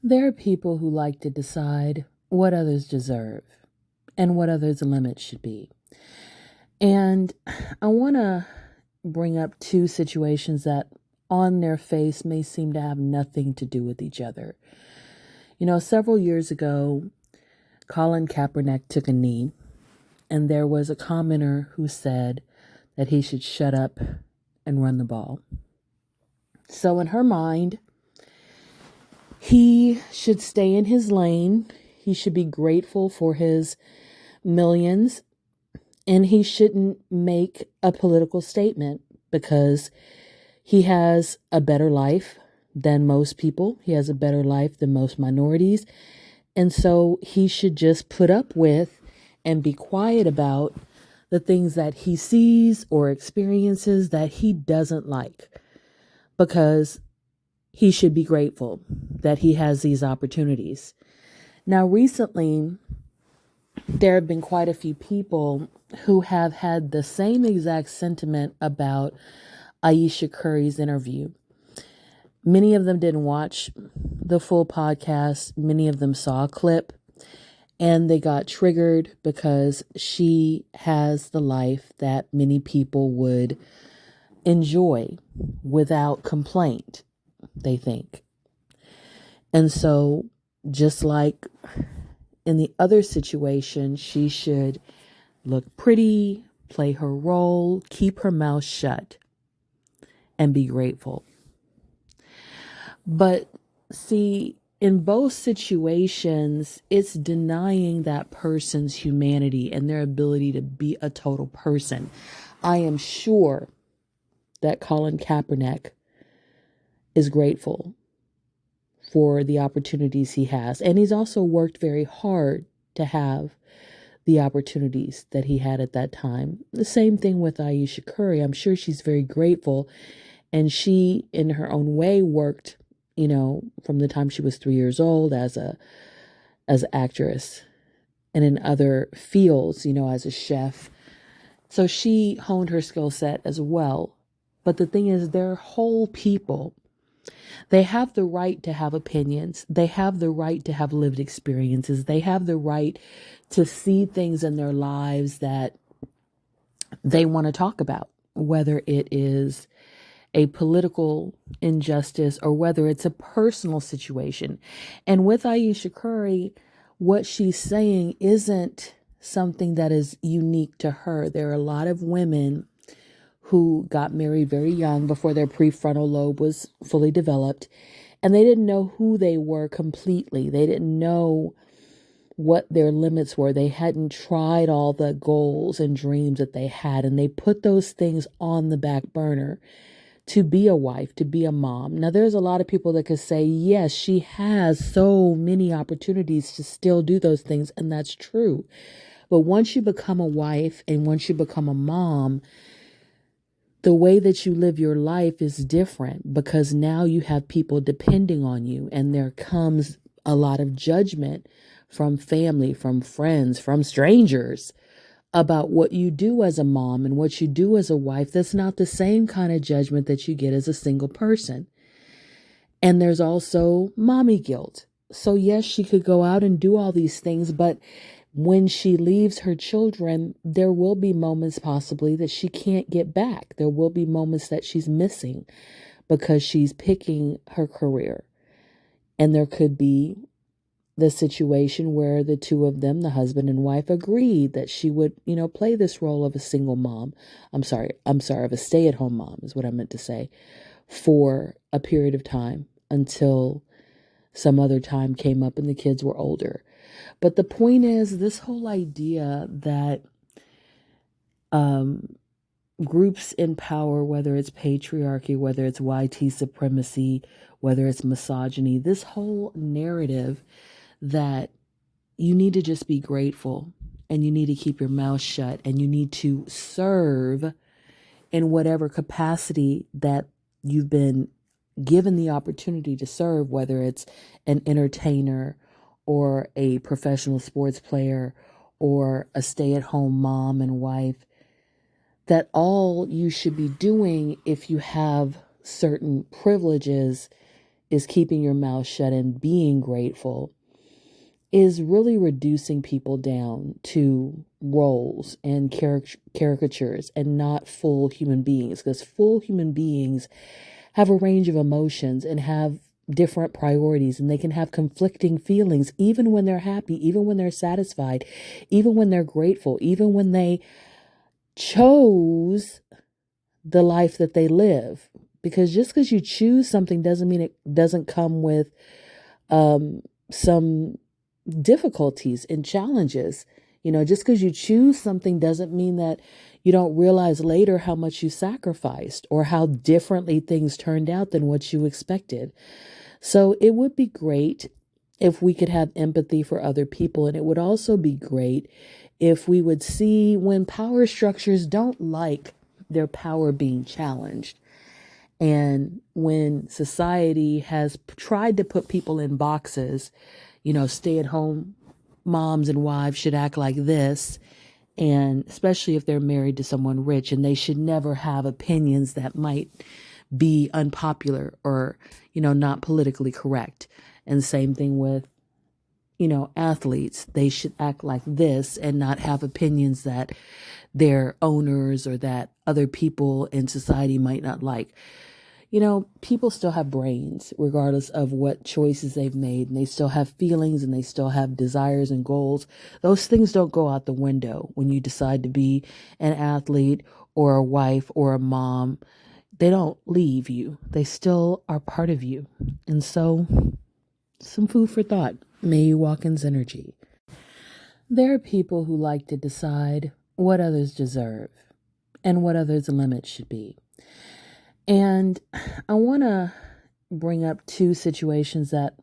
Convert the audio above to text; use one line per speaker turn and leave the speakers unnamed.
There are people who like to decide what others deserve and what others' limits should be. And I want to bring up two situations that, on their face, may seem to have nothing to do with each other. Several years ago, Colin Kaepernick took a knee, and there was a commenter who said that he should shut up and run the ball. So, in her mind, he should stay in his lane. He should be grateful for his millions, and he shouldn't make a political statement because he has a better life than most people. He has a better life than most minorities. And so he should just put up with and be quiet about the things that he sees or experiences that he doesn't like, because he should be grateful that he has these opportunities. Now, recently, there have been quite a few people who have had the same exact sentiment about Ayesha Curry's interview. Many of them didn't watch the full podcast. Many of them saw a clip, and they got triggered because she has the life that many people would enjoy without complaint, they think. And so, just like in the other situation, she should look pretty, play her role, keep her mouth shut, and be grateful. But see, in both situations, it's denying that person's humanity and their ability to be a total person. I am sure that Colin Kaepernick is grateful for the opportunities he has. And he's also worked very hard to have the opportunities that he had at that time. The same thing with Ayesha Curry. I'm sure she's very grateful. And she, in her own way, worked, from the time she was 3 years old as an actress, and in other fields, as a chef. So she honed her skill set as well. But the thing is, they're whole people. They have the right to have opinions. They have the right to have lived experiences. They have the right to see things in their lives that they want to talk about, whether it is a political injustice or whether it's a personal situation. And with Ayesha Curry, what she's saying isn't something that is unique to her. There are a lot of women who got married very young, before their prefrontal lobe was fully developed, and they didn't know who they were completely. They didn't know what their limits were. They hadn't tried all the goals and dreams that they had, and they put those things on the back burner to be a wife, to be a mom. Now, there's a lot of people that could say, yes, she has so many opportunities to still do those things, and that's true. But once you become a wife and once you become a mom, the way that you live your life is different, because now you have people depending on you, and there comes a lot of judgment from family, from friends, from strangers about what you do as a mom and what you do as a wife. That's not the same kind of judgment that you get as a single person. And there's also mommy guilt. So yes, she could go out and do all these things, but when she leaves her children, there will be moments possibly that she can't get back. There will be moments that she's missing because she's picking her career. And there could be the situation where the two of them, the husband and wife, agreed that she would, play this role of a single mom. Of a stay-at-home mom is what I meant to say, for a period of time until some other time came up and the kids were older. But the point is, this whole idea that groups in power, whether it's patriarchy, whether it's YT supremacy, whether it's misogyny, this whole narrative that you need to just be grateful and you need to keep your mouth shut and you need to serve in whatever capacity that you've been given the opportunity to serve, whether it's an entertainer or a professional sports player or a stay-at-home mom and wife, that all you should be doing if you have certain privileges is keeping your mouth shut and being grateful is really reducing people down to roles and caricatures and not full human beings, because full human beings have a range of emotions and have different priorities, and they can have conflicting feelings even when they're happy, even when they're satisfied, even when they're grateful, even when they chose the life that they live. Because just because you choose something doesn't mean it doesn't come with some difficulties and challenges. Just because you choose something doesn't mean that you don't realize later how much you sacrificed or how differently things turned out than what you expected. So it would be great if we could have empathy for other people. And it would also be great if we would see when power structures don't like their power being challenged. And when society has tried to put people in boxes, stay at home moms and wives should act like this. And especially if they're married to someone rich, and they should never have opinions that might be unpopular or, not politically correct. And same thing with, athletes. They should act like this and not have opinions that their owners or that other people in society might not like. People still have brains regardless of what choices they've made, and they still have feelings and they still have desires and goals. Those things don't go out the window when you decide to be an athlete or a wife or a mom. They don't leave you. They still are part of you. And so, some food for thought. May you walk in synergy. There are people who like to decide what others deserve and what others' limits should be. And I want to bring up two situations that